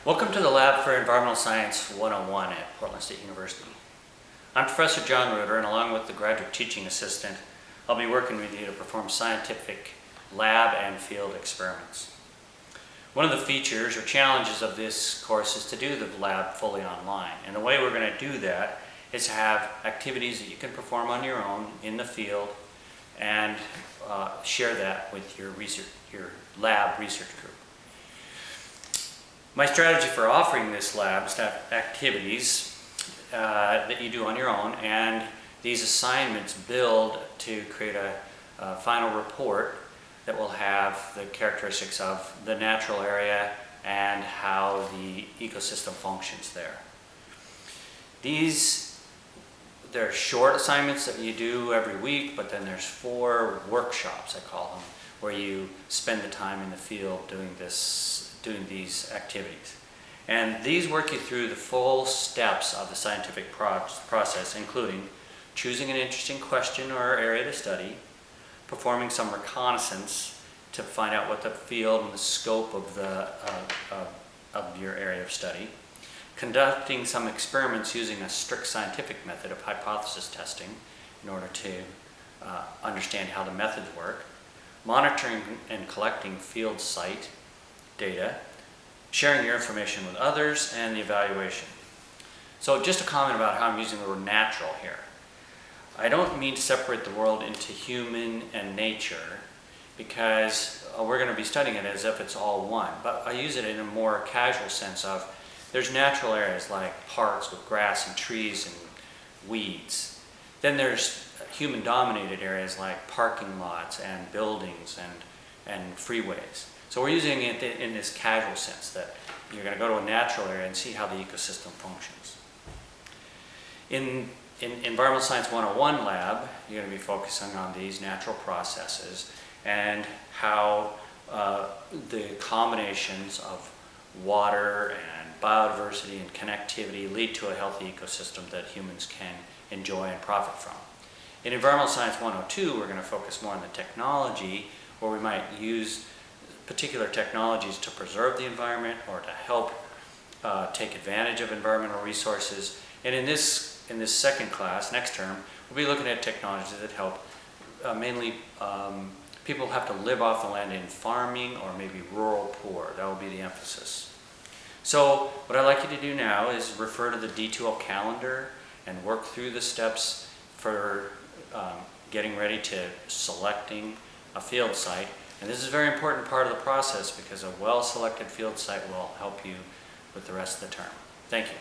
Welcome to the Lab for Environmental Science 101 at Portland State University. I'm Professor John Ruder, and along with the graduate teaching assistant, I'll be working with you to perform scientific lab and field experiments. One of the features or challenges of this course is to do the lab fully online. And the way we're going to do that is to have activities that you can perform on your own in the field and share that with your lab research group. My strategy for offering this lab is to have activities that you do on your own, and these assignments build to create a final report that will have the characteristics of the natural area and how the ecosystem functions there. They're short assignments that you do every week, but then there's 4 workshops, I call them, where you spend the time in the field doing these activities. And these work you through the full steps of the scientific process, including choosing an interesting question or area to study, performing some reconnaissance to find out what the field and the scope of your area of study, conducting some experiments using a strict scientific method of hypothesis testing in order to understand how the methods work, monitoring and collecting field site data, sharing your information with others, and the evaluation. So just a comment about how I'm using the word natural here. I don't mean to separate the world into human and nature, because we're going to be studying it as if it's all one, but I use it in a more casual sense of there's natural areas like parks with grass and trees and weeds. Then there's human-dominated areas like parking lots and buildings and freeways. So we're using it in this casual sense that you're going to go to a natural area and see how the ecosystem functions. In Environmental Science 101 lab, you're going to be focusing on these natural processes and how the combinations of water and biodiversity and connectivity lead to a healthy ecosystem that humans can enjoy and profit from. In Environmental Science 102, we're going to focus more on the technology, where we might use particular technologies to preserve the environment or to help take advantage of environmental resources. And in this second class, next term, we'll be looking at technologies that help mainly people have to live off the land in farming or maybe rural poor. That will be the emphasis. So what I'd like you to do now is refer to the D2L calendar and work through the steps for getting ready to selecting a field site. And this is a very important part of the process because a well-selected field site will help you with the rest of the term. Thank you.